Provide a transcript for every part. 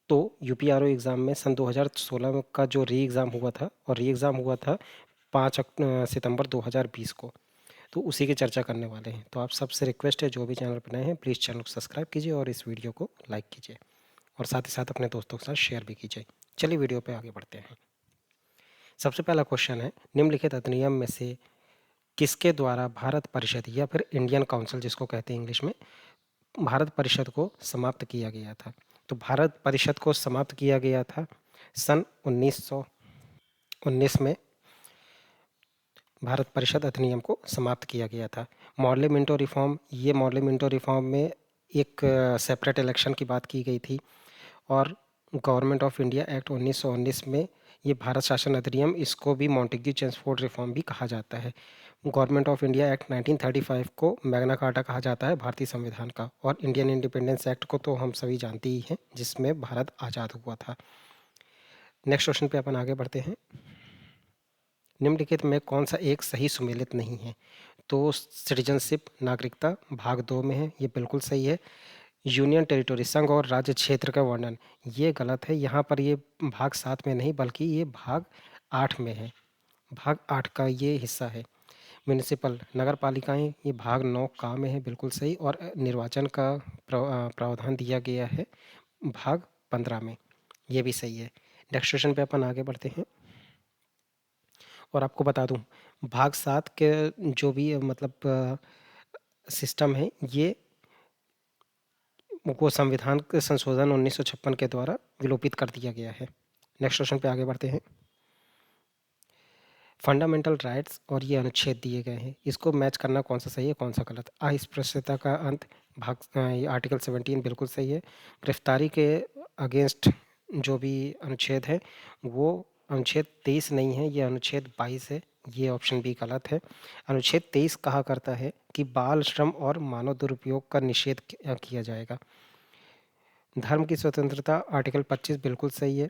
तो यूपीआरओ एग्ज़ाम में सन 2016 का जो री एग्ज़ाम हुआ था, और री एग्ज़ाम हुआ था 5 सितंबर 2020 को, तो उसी की चर्चा करने वाले हैं। तो आप सबसे रिक्वेस्ट है, जो भी चैनल पर नए हैं प्लीज़ चैनल को सब्सक्राइब कीजिए और इस वीडियो को लाइक कीजिए, और साथ ही साथ अपने दोस्तों के साथ शेयर भी कीजिए। चलिए वीडियो पे आगे बढ़ते हैं। सबसे पहला क्वेश्चन है, निम्नलिखित अधिनियम में से किसके द्वारा भारत परिषद या फिर इंडियन काउंसिल जिसको कहते हैं इंग्लिश में, भारत परिषद को समाप्त किया गया था? तो भारत परिषद को समाप्त किया गया था सन 1919 में। भारत परिषद अधिनियम को समाप्त किया गया था। मॉडल मिंटो रिफॉर्म, ये मॉडल मिंटो रिफॉर्म में एक सेपरेट इलेक्शन की बात की गई थी, और गवर्नमेंट ऑफ इंडिया एक्ट 1919 में ये भारत शासन अधिनियम, इसको भी मॉन्टेग्यू चेम्सफोर्ड रिफॉर्म भी कहा जाता है। गवर्नमेंट ऑफ इंडिया एक्ट 1935 को मैग्ना कार्टा कहा जाता है भारतीय संविधान का, और इंडियन इंडिपेंडेंस एक्ट को तो हम सभी जानते ही हैं, जिसमें भारत आज़ाद हुआ था। नेक्स्ट क्वेश्चन पे अपन आगे बढ़ते हैं। निम्नलिखित में कौन सा एक सही सुमेलित नहीं है? तो सिटीजनशिप, नागरिकता भाग 2 में है, ये बिल्कुल सही है। यूनियन टेरिटोरी, संघ और राज्य क्षेत्र का वर्णन, ये गलत है। यहाँ पर ये भाग 7 में नहीं बल्कि ये भाग 8 में है, भाग 8 का ये हिस्सा है। म्यूनिसिपल, नगर पालिकाएँ, ये भाग 9 का में है, बिल्कुल सही। और निर्वाचन का प्रावधान दिया गया है भाग 15 में, ये भी सही है। नेक्स्ट क्वेश्चन पे अपन आगे बढ़ते हैं, और आपको बता दूं, भाग 7 के जो भी मतलब सिस्टम है, ये को संविधान के संशोधन 1956 के द्वारा विलोपित कर दिया गया है। नेक्स्ट क्वेश्चन पे आगे बढ़ते हैं। फंडामेंटल राइट्स और ये अनुच्छेद दिए गए हैं, इसको मैच करना कौन सा सही है कौन सा गलत? अस्पृश्यता का अंत, ये आर्टिकल 17 बिल्कुल सही है। गिरफ्तारी के अगेंस्ट जो भी अनुच्छेद है, वो अनुच्छेद 23 नहीं है, ये अनुच्छेद 22 है, ये ऑप्शन बी गलत है। अनुच्छेद 23 कहा करता है कि बाल श्रम और मानव दुरुपयोग का निषेध किया जाएगा। धर्म की स्वतंत्रता, आर्टिकल 25 बिल्कुल सही है।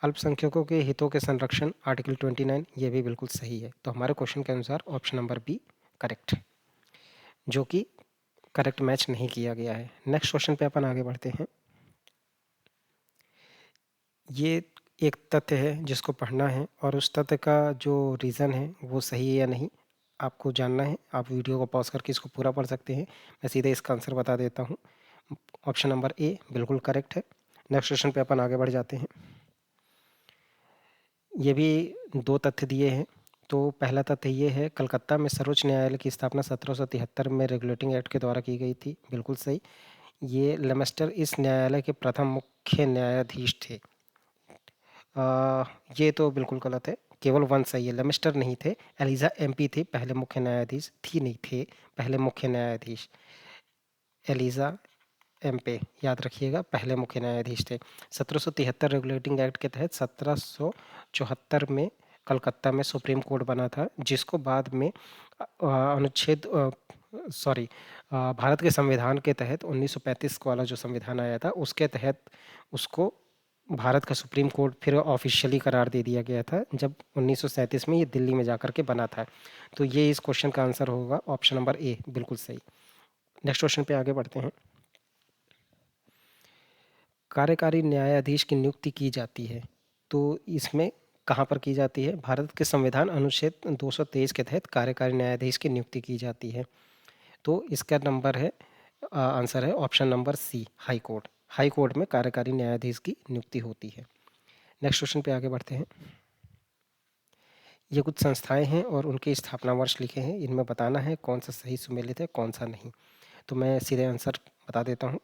अल्पसंख्यकों के हितों के संरक्षण, आर्टिकल 29, ये भी बिल्कुल सही है। तो हमारे क्वेश्चन के अनुसार ऑप्शन नंबर बी करेक्ट, जो कि करेक्ट मैच नहीं किया गया है। नेक्स्ट क्वेश्चन पे अपन आगे बढ़ते हैं। ये एक तथ्य है जिसको पढ़ना है, और उस तथ्य का जो रीज़न है वो सही है या नहीं आपको जानना है। आप वीडियो को पॉज करके इसको पूरा पढ़ सकते हैं। मैं सीधे इसका आंसर बता देता हूँ। ऑप्शन नंबर ए बिल्कुल करेक्ट है। नेक्स्ट क्वेश्चन पे अपन आगे बढ़ जाते हैं। ये भी 2 तथ्य दिए हैं। तो पहला तथ्य ये है, कलकत्ता में सर्वोच्च न्यायालय की स्थापना 1773 में रेगुलेटिंग एक्ट के द्वारा की गई थी, बिल्कुल सही। ये लेमेस्टर इस न्यायालय के प्रथम मुख्य न्यायाधीश थे। ये तो बिल्कुल गलत है, केवल 1 सही है, लेमेस्टर नहीं थे, एलिजा एमपी थे पहले मुख्य न्यायाधीश, थी नहीं थे पहले मुख्य न्यायाधीश। एलिजा एमपे याद रखिएगा, पहले मुख्य न्यायाधीश थे। 1773 रेगुलेटिंग एक्ट के तहत 1774 में कलकत्ता में सुप्रीम कोर्ट बना था, जिसको बाद में अनुच्छेद सॉरी भारत के संविधान के तहत 1935 वाला जो संविधान आया था, उसके तहत उसको भारत का सुप्रीम कोर्ट फिर ऑफिशियली करार दे दिया गया था, जब 1937 में ये दिल्ली में जाकर के बना था। तो ये इस क्वेश्चन का आंसर होगा ऑप्शन नंबर ए, बिल्कुल सही। नेक्स्ट क्वेश्चन पे आगे बढ़ते हैं। कार्यकारी न्यायाधीश की नियुक्ति की जाती है, तो इसमें कहाँ पर की जाती है? भारत के संविधान अनुच्छेद 223 के तहत कार्यकारी न्यायाधीश की नियुक्ति की जाती है। तो इसका नंबर है आंसर है option number C, high court. High court में कार्यकारी न्यायाधीश की नियुक्ति होती है। नेक्स्ट क्वेश्चन पे आगे बढ़ते हैं। ये कुछ संस्थाएं हैं और उनके स्थापना वर्ष लिखे हैं, इनमें बताना है कौन सा सही सुमेलित है कौन सा नहीं। तो मैं सीधे आंसर बता देता हूँ।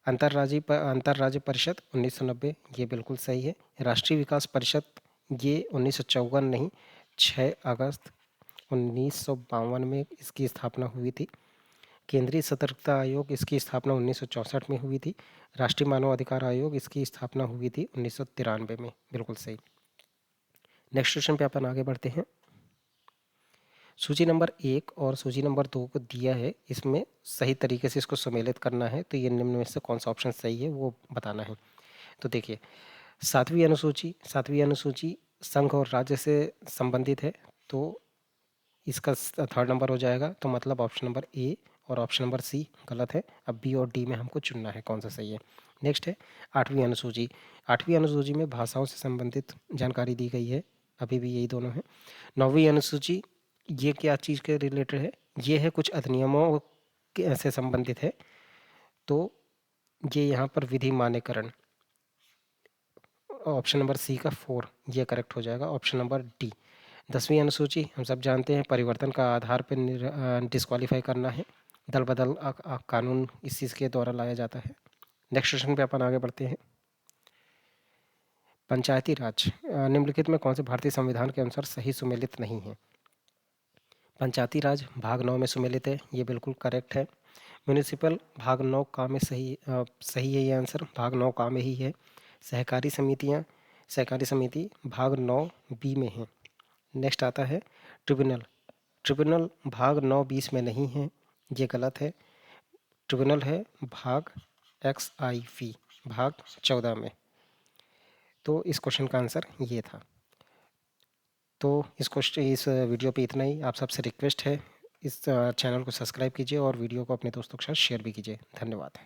अंतर्राज्य परिषद 1990, ये बिल्कुल सही है। राष्ट्रीय विकास परिषद, ये 1954 नहीं, 6 अगस्त 1952 में इसकी स्थापना हुई थी। केंद्रीय सतर्कता आयोग, इसकी स्थापना 1964 में हुई थी। राष्ट्रीय मानव अधिकार आयोग, इसकी स्थापना हुई थी 1993 में, बिल्कुल सही। नेक्स्ट क्वेश्चन पे अपन आगे बढ़ते हैं। सूची नंबर 1 और सूची नंबर 2 को दिया है, इसमें सही तरीके से इसको सम्मिलित करना है, तो ये निम्न में से कौन सा ऑप्शन सही है वो बताना है। तो देखिए, 7वीं अनुसूची संघ और राज्य से संबंधित है, तो इसका 3rd नंबर हो जाएगा, तो मतलब ऑप्शन नंबर ए और ऑप्शन नंबर सी गलत है। अब बी और डी में हमको चुनना है कौन सा सही है। नेक्स्ट है 8वीं अनुसूची। 8वीं अनुसूची में भाषाओं से संबंधित जानकारी दी गई है, अभी भी यही दोनों हैं। 9वीं अनुसूची ये क्या चीज़ के रिलेटेड है? ये है कुछ अधिनियमों से संबंधित है, तो ये यहाँ पर विधि मान्यकरण, ऑप्शन नंबर सी का 4 ये करेक्ट हो जाएगा, ऑप्शन नंबर डी। 10वीं अनुसूची हम सब जानते हैं परिवर्तन का आधार पर डिस्क्वालीफाई करना है, दल बदल कानून इस चीज़ के द्वारा लाया जाता है। नेक्स्ट क्वेश्चन पे अपन आगे बढ़ते हैं। पंचायती राज निम्नलिखित में कौन से भारतीय संविधान के अनुसार सही सुमेलित नहीं है? पंचायती राज भाग 9 में सुमेलित है, ये बिल्कुल करेक्ट है। म्यूनिसिपल भाग 9 का में सही है, ये आंसर भाग 9 का में ही है। सहकारी समिति भाग 9 बी में है। नेक्स्ट आता है ट्रिब्यूनल। ट्रिब्यूनल भाग 9 20 में नहीं है, ये गलत है। ट्रिब्यूनल है भाग XIV भाग 14 में। तो इस क्वेश्चन का आंसर ये था। तो इस वीडियो पे इतना ही। आप सबसे रिक्वेस्ट है इस चैनल को सब्सक्राइब कीजिए और वीडियो को अपने दोस्तों के साथ शेयर भी कीजिए। धन्यवाद।